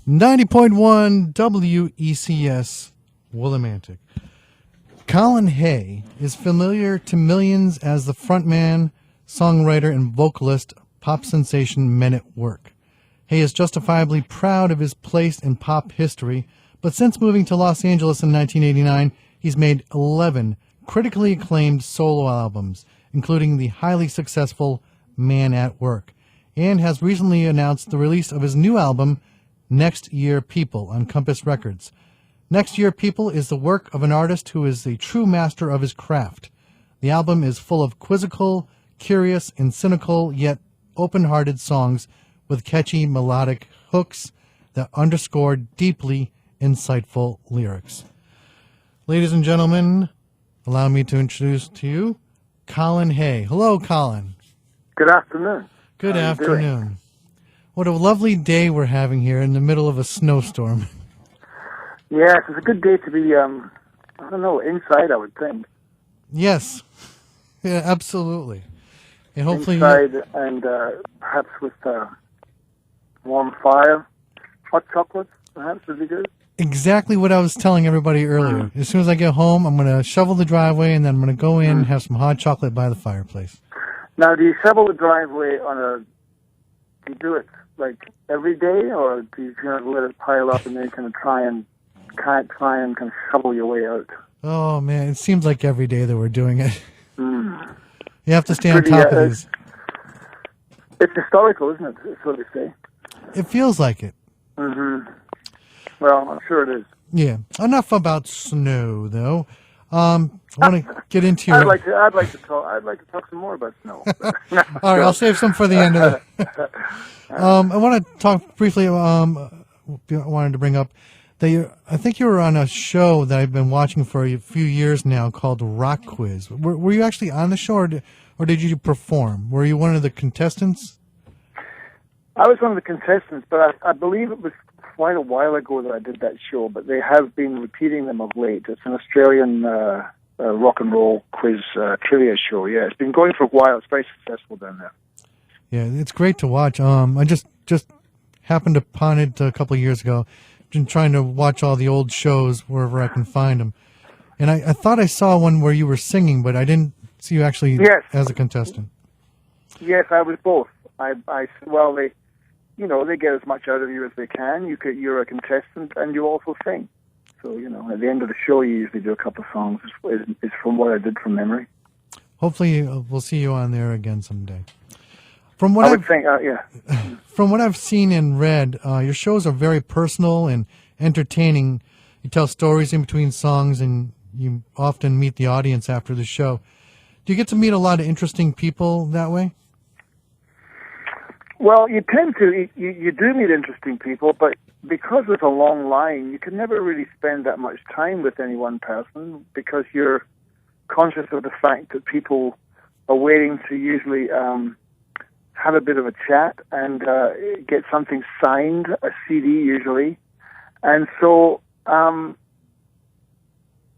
90.1 WECS Willimantic. Colin Hay is familiar to millions as the frontman, songwriter, and vocalist pop sensation Men at Work. Hay is justifiably proud of his place in pop history, but since moving to Los Angeles in 1989, he's made 11 critically acclaimed solo albums, including the highly successful Man at Work, and has recently announced the release of his new album, Next Year People, on Compass Records. Next Year People is the work of an artist who is a true master of his craft. The album is full of quizzical, curious, and cynical, yet open-hearted songs with catchy melodic hooks that underscore deeply insightful lyrics. Ladies and gentlemen, allow me to introduce to you Colin Hay. Hello, Colin. Good afternoon. Good afternoon. What a lovely day we're having here in the middle of a snowstorm. Yes, it's a good day to be, inside, I would think. Yes. Yeah, absolutely. And hopefully inside and perhaps with warm fire, hot chocolate, perhaps would be good. Exactly what I was telling everybody earlier. As soon as I get home, I'm going to shovel the driveway, and then I'm going to go in and have some hot chocolate by the fireplace. Now, do you shovel the driveway do you do it like every day, or do you kind of let it pile up and then kind of try and kind of shovel your way out? Oh, man, it seems like every day that we're doing it. You have to stay pretty, on top of these. It's historical, isn't it? That's what they say. It feels like it. Mm-hmm. Well, I'm sure it is. Yeah. Enough about snow, though. I want to get into your... I'd like to talk some more about snow. All right, I'll save some for the end of the... I want to talk briefly. I wanted to bring up that I think you were on a show that I've been watching for a few years now called Rock Quiz. Were you actually on the show, or did you perform? Were you one of the contestants? I was one of the contestants, but I believe it was quite a while ago that I did that show, but they have been repeating them of late. It's an Australian rock and roll quiz trivia show. Yeah, it's been going for a while. It's very successful down there. Yeah, it's great to watch. I just happened upon it a couple of years ago. Been trying to watch all the old shows wherever I can find them. And I thought I saw one where you were singing, but I didn't see you actually as a contestant. Yes, I was both. They get as much out of you as they can. You're a contestant, and you also sing. So, at the end of the show, you usually do a couple of songs. It's from what I did from memory. Hopefully, we'll see you on there again someday. From what I've seen and read, your shows are very personal and entertaining. You tell stories in between songs, and you often meet the audience after the show. Do you get to meet a lot of interesting people that way? Well, you tend to. You do meet interesting people, but because there's a long line, you can never really spend that much time with any one person because you're conscious of the fact that people are waiting to usually have a bit of a chat and get something signed, a CD usually. And so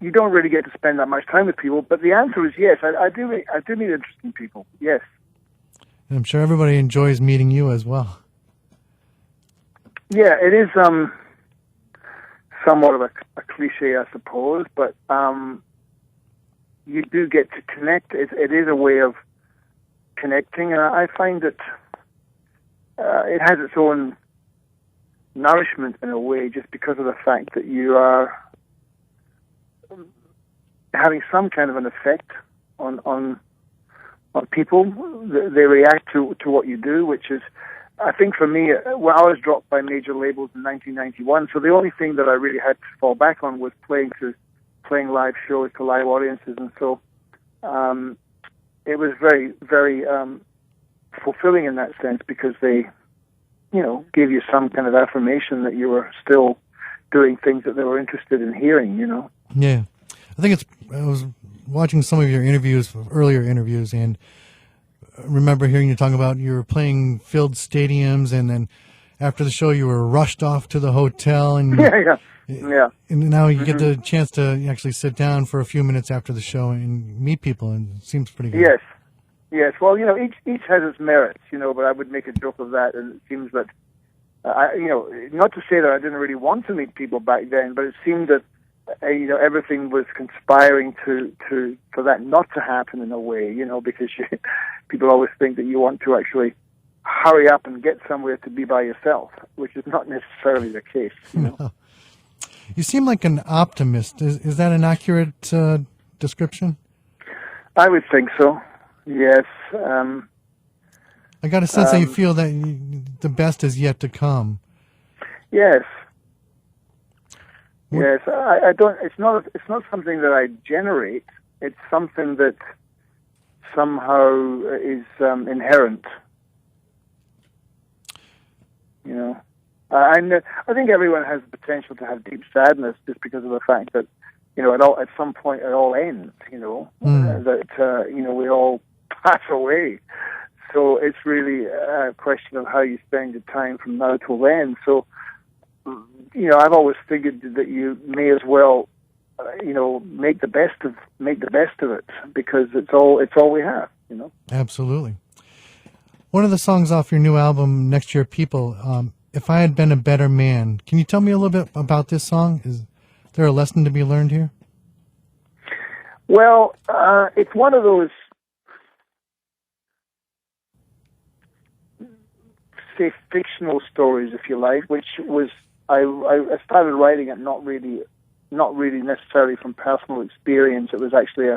you don't really get to spend that much time with people. But the answer is yes, I do meet interesting people, yes. And I'm sure everybody enjoys meeting you as well. Yeah, it is somewhat of a cliche, I suppose, but you do get to connect. It is a way of connecting, and I find that it has its own nourishment in a way, just because of the fact that you are having some kind of an effect on people. They react to what you do, which is, I think for me, I was dropped by major labels in 1991, so the only thing that I really had to fall back on was playing live shows to live audiences, and so it was very, very fulfilling in that sense because they, gave you some kind of affirmation that you were still doing things that they were interested in hearing, Yeah. I think I was watching some of your earlier interviews, and I remember hearing you talk about you were playing filled stadiums, and then after the show you were rushed off to the hotel, and and now you get the chance to actually sit down for a few minutes after the show and meet people, and it seems pretty good. Yes. Well, each has its merits, but I would make a joke of that, and it seems that not to say that I didn't really want to meet people back then, but it seemed that everything was conspiring for that not to happen in a way, because people always think that you want to actually hurry up and get somewhere to be by yourself, which is not necessarily the case. No. You seem like an optimist. Is that an accurate description? I would think so. Yes. I got a sense that you feel that the best is yet to come. Yes. Yes. I don't. It's not something that I generate. It's something that somehow is inherent. I think everyone has the potential to have deep sadness just because of the fact that at some point it all ends. That we all pass away. So it's really a question of how you spend your time from now till then. So, I've always figured that you may as well, make the best of it, because it's all we have. Absolutely. One of the songs off your new album, Next Year People, If I Had Been a Better Man. Can you tell me a little bit about this song? Is there a lesson to be learned here? Well, it's one of those, say, fictional stories, if you like, which was I started writing it not really necessarily from personal experience. It was actually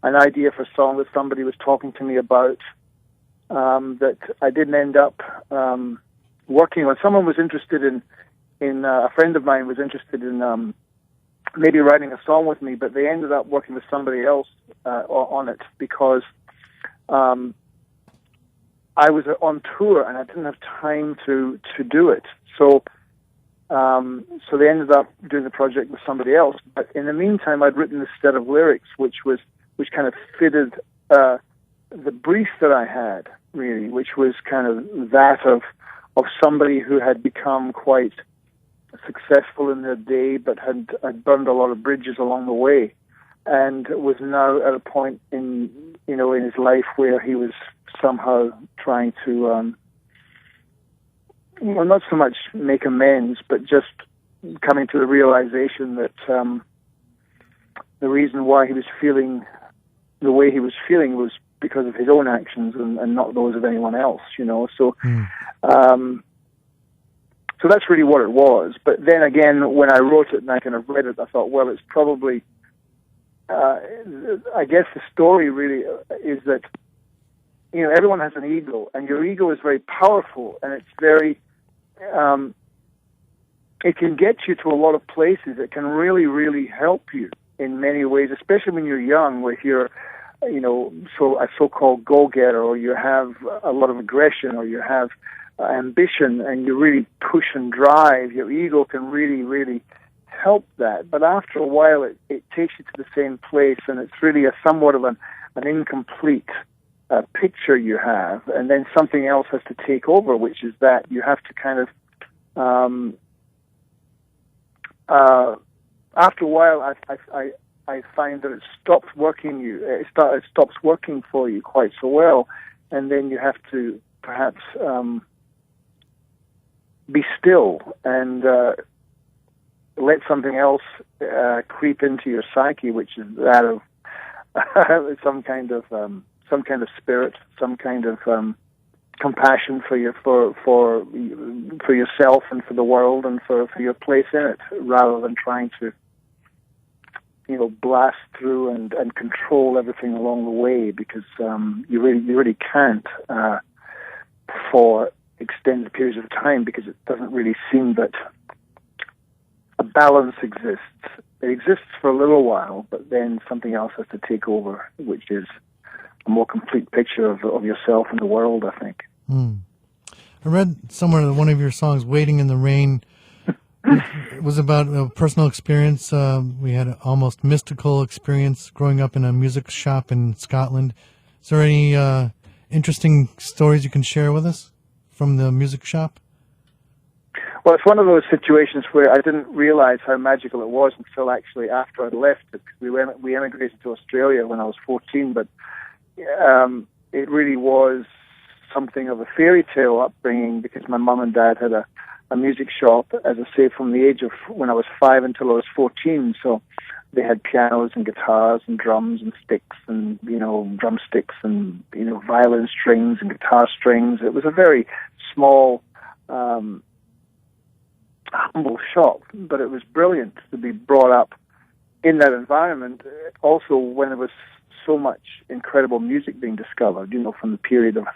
an idea for a song that somebody was talking to me about, that I didn't end up working on. Someone was interested in a friend of mine was interested in maybe writing a song with me, but they ended up working with somebody else on it because I was on tour and I didn't have time to do it. So they ended up doing the project with somebody else. But in the meantime, I'd written this set of lyrics, which kind of fitted the brief that I had, really, which was kind of that of somebody who had become quite successful in their day, but had burned a lot of bridges along the way, and was now at a point in his life where he was somehow trying to, not so much make amends, but just coming to the realization that the reason why he was feeling the way he was feeling was because of his own actions and not those of anyone else, So, so that's really what it was. But then again, when I wrote it and I kind of read it, I thought, well, it's probably, I guess the story really is that, everyone has an ego, and your ego is very powerful, and it's very, it can get you to a lot of places. It can really, really help you in many ways, especially when you're young, where you're, a so-called go-getter, or you have a lot of aggression, or you have ambition, and you really push and drive. Your ego can really, really help that. But after a while, it takes you to the same place, and it's really somewhat of an incomplete picture you have, and then something else has to take over, which is that you have to kind of, after a while, I find that it stops working it stops working for you quite so well, and then you have to perhaps be still and let something else creep into your psyche, which is that of some kind of spirit, some kind of compassion for yourself and for the world and for your place in it, rather than trying to blast through and control everything along the way, because you really can't for extended periods of time, because it doesn't really seem that a balance exists. It exists for a little while, but then something else has to take over, which is a more complete picture of yourself and the world, I think. I read somewhere that one of your songs, Waiting in the Rain, it was about a personal experience. We had an almost mystical experience growing up in a music shop in Scotland. Is there any interesting stories you can share with us from the music shop? Well, it's one of those situations where I didn't realize how magical it was until actually after I'd left it. We emigrated to Australia when I was 14, but it really was something of a fairy tale upbringing because my mom and dad had a music shop, as I say, from the age of when I was 5 until I was 14. So they had pianos and guitars and drums and sticks and, drumsticks and, violin strings and guitar strings. It was a very small, humble shop, but it was brilliant to be brought up in that environment. Also, when there was so much incredible music being discovered, from the period of,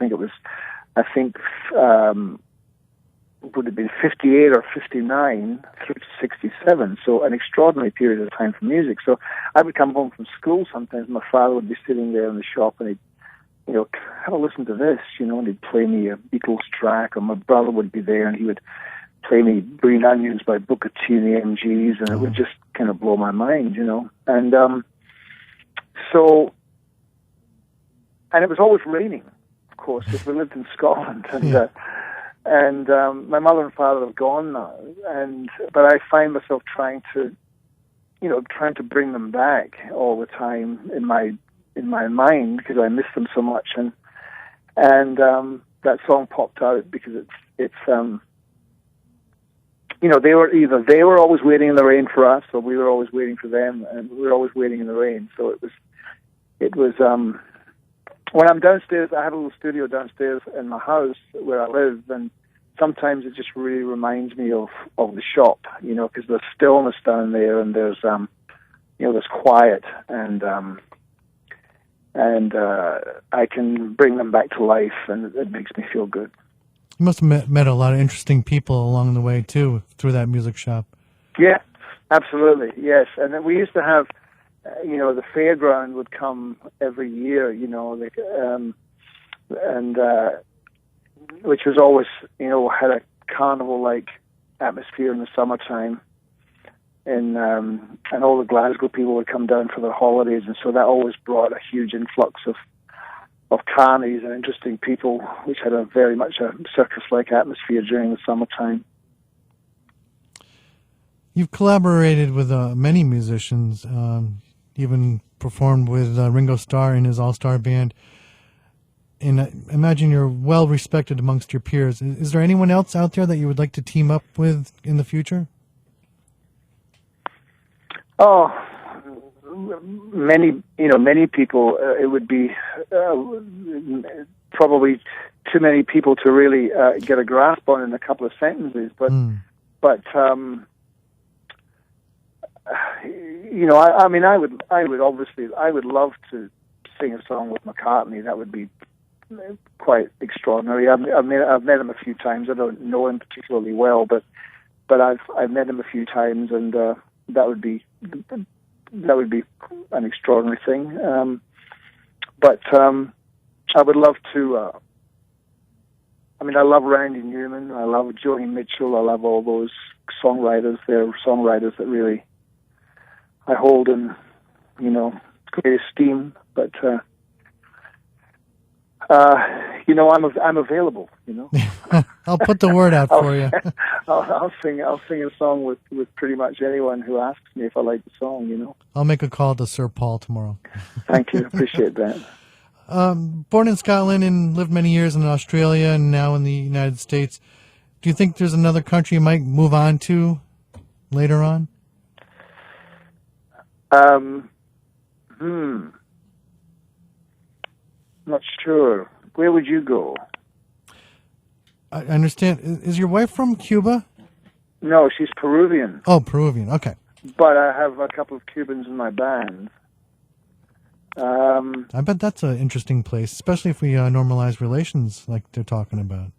would have been 58 or 59 through to 67, so an extraordinary period of time for music. So I would come home from school sometimes, my father would be sitting there in the shop and he'd, have a listen to this, and he'd play me a Beatles track, or my brother would be there and he would play me Green Onions by Booker T and the MGs, and it would just kind of blow my mind, And and it was always raining, of course, because we lived in Scotland, and my mother and father have gone now, but I find myself trying to bring them back all the time in my mind because I miss them so much, and that song popped out because it's they were always waiting in the rain for us, or we were always waiting for them, and we were always waiting in the rain. So it was when I'm downstairs, I have a little studio downstairs in my house where I live, and sometimes it just really reminds me of the shop, because there's stillness down there, and there's there's quiet, and I can bring them back to life, and it makes me feel good. You must have met a lot of interesting people along the way too, through that music shop. Yeah, absolutely, yes. And then we used to have, the fairground would come every year, which was always, had a carnival-like atmosphere in the summertime. And all the Glasgow people would come down for their holidays, and so that always brought a huge influx of carnies and interesting people, which had very much a circus-like atmosphere during the summertime. You've collaborated with many musicians, even performed with Ringo Starr in his all-star band. And I imagine you're well respected amongst your peers. Is there anyone else out there that you would like to team up with in the future? Oh, many people. It would be probably too many people to really get a grasp on in a couple of sentences. But I would love to sing a song with McCartney. That would be quite extraordinary. I've met him a few times. I don't know him particularly well, but I've met him a few times, and that would be an extraordinary thing. I would love to. I love Randy Newman. I love Joni Mitchell. I love all those songwriters. They're songwriters that really I hold in, great esteem. But I'm available. I'll put the word out for you. I'll sing a song with pretty much anyone who asks me if I like the song. I'll make a call to Sir Paul tomorrow. Thank you. Appreciate that. Born in Scotland and lived many years in Australia and now in the United States. Do you think there's another country you might move on to later on? Not sure. Where would you go? I understand. Is your wife from Cuba? No, she's Peruvian. Oh, Peruvian. Okay. But I have a couple of Cubans in my band. I bet that's an interesting place, especially if we normalize relations like they're talking about.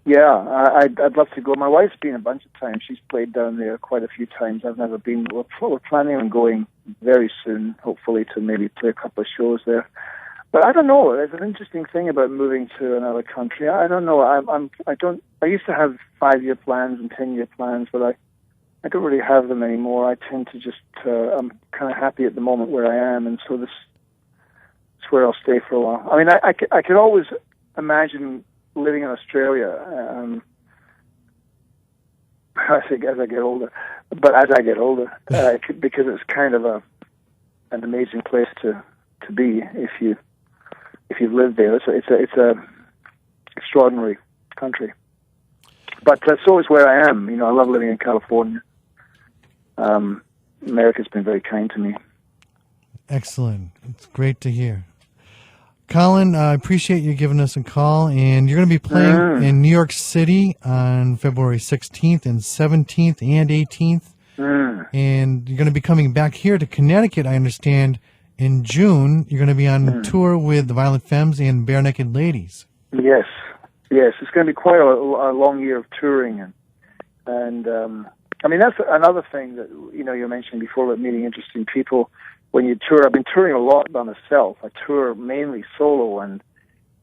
Yeah, I'd love to go. My wife's been a bunch of times. She's played down there quite a few times. I've never been. We're planning on going very soon, hopefully, to maybe play a couple of shows there. But I don't know. There's an interesting thing about moving to another country. I don't know. I used to have 5-year plans and 10-year plans, but I don't really have them anymore. I tend to just. I'm kind of happy at the moment where I am, and so this is where I'll stay for a while. I mean, I could always imagine living in Australia. I think as I get older, because it's kind of an amazing place to be if you've lived there. It's extraordinary country. But so is where I am. I love living in California. America's been very kind to me. Excellent. It's great to hear. Colin, I appreciate you giving us a call, and you're going to be playing in New York City on February 16th and 17th and 18th, and you're going to be coming back here to Connecticut, I understand, in June. You're going to be on tour with the Violent Femmes and Bare Naked Ladies. Yes, it's going to be quite a long year of touring, and I mean, that's another thing that, you were mentioning before about meeting interesting people. When you tour, I've been touring a lot by myself. I tour mainly solo, and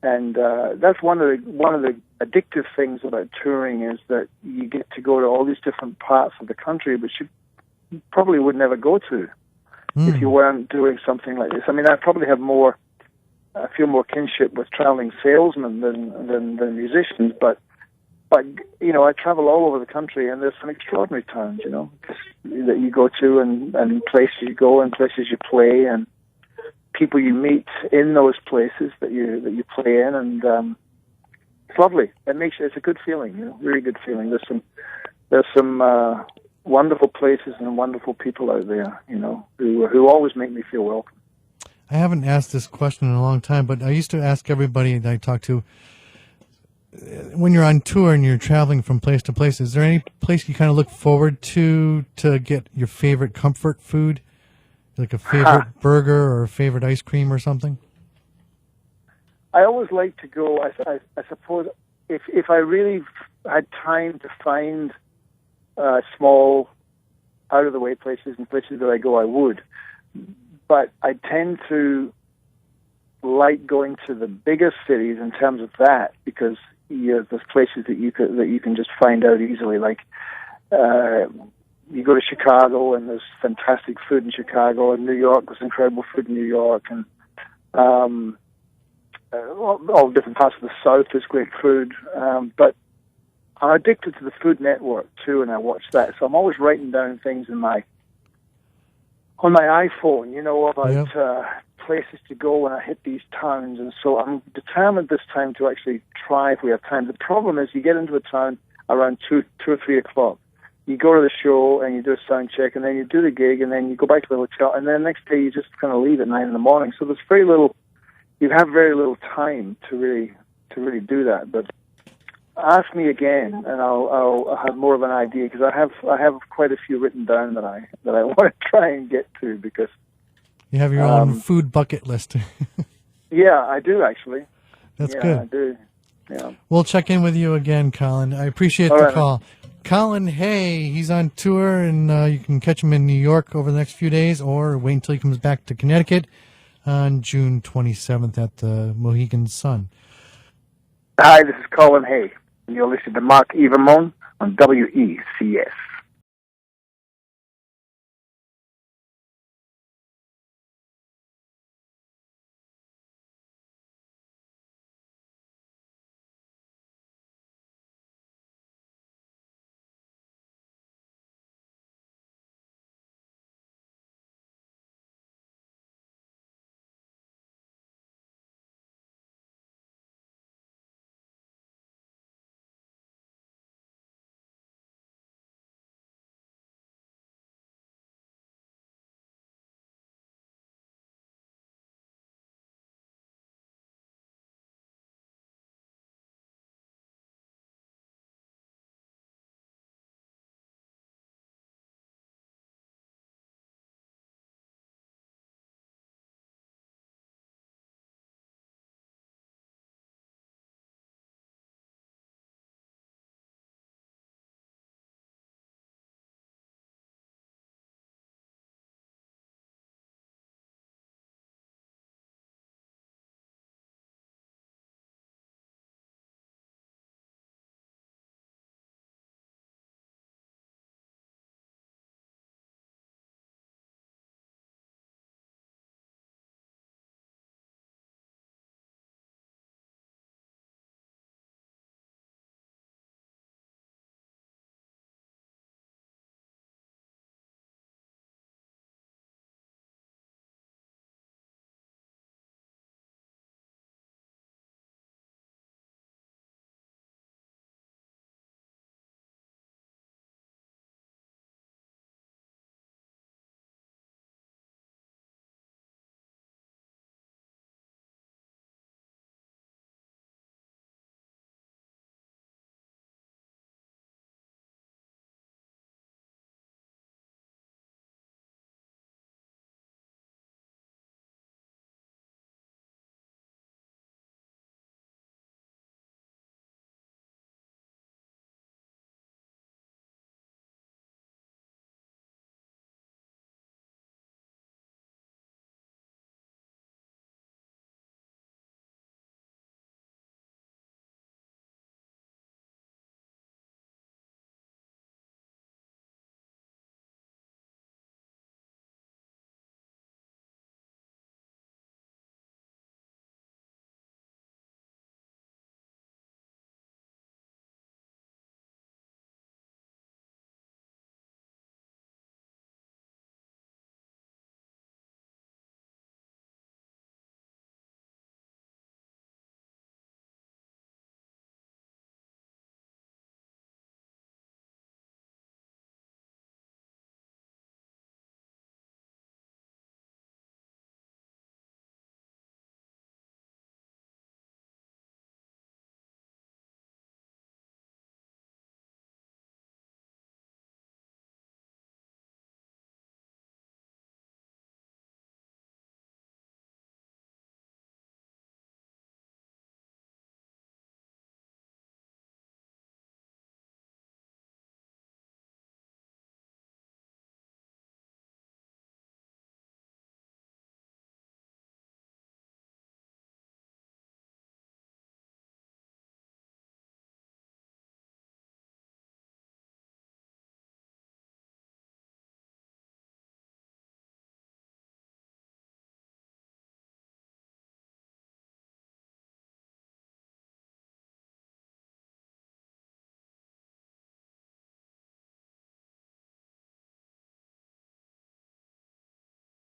that's one of the addictive things about touring is that you get to go to all these different parts of the country, which you probably would never go to if you weren't doing something like this. I mean, I probably have I feel more kinship with traveling salesmen than musicians, but I travel all over the country, and there's some extraordinary towns, that you go to, and places you go, and places you play, and people you meet in those places that you play in, and it's lovely. It's a good feeling, really good feeling. There's some wonderful places and wonderful people out there, who always make me feel welcome. I haven't asked this question in a long time, but I used to ask everybody that I talk to, when you're on tour and you're traveling from place to place, is there any place you kind of look forward to get your favorite comfort food, like a favorite burger or a favorite ice cream or something? I always like to go, I suppose, if I really had time to find small, out-of-the-way places and places that I go, I would. But I tend to like going to the bigger cities in terms of that, because there's places that you can just find out easily. Like you go to Chicago, and there's fantastic food in Chicago, and New York, there's incredible food in New York, and all different parts of the South, there's great food. But I'm addicted to the Food Network too, and I watch that. So I'm always writing down things on my iPhone, about places to go when I hit these towns. And so I'm determined this time to actually try if we have time. The problem is you get into a town around 2 or 3 o'clock. You go to the show and you do a sound check, and then you do the gig, and then you go back to the hotel, and then the next day you just kind of leave at 9 in the morning. So you have very little time to really do that. But ask me again, and I'll have more of an idea, because I have quite a few written down that I want to try and get to, because you have your own food bucket list. Yeah, I do actually. That's good. I do. Yeah. We'll check in with you again, Colin. I appreciate the call. Colin Hay, he's on tour, and you can catch him in New York over the next few days, or wait until he comes back to Connecticut on June 27th at the Mohegan Sun. Hi, this is Colin Hay, and you're listening to Mark Ramone on WECS.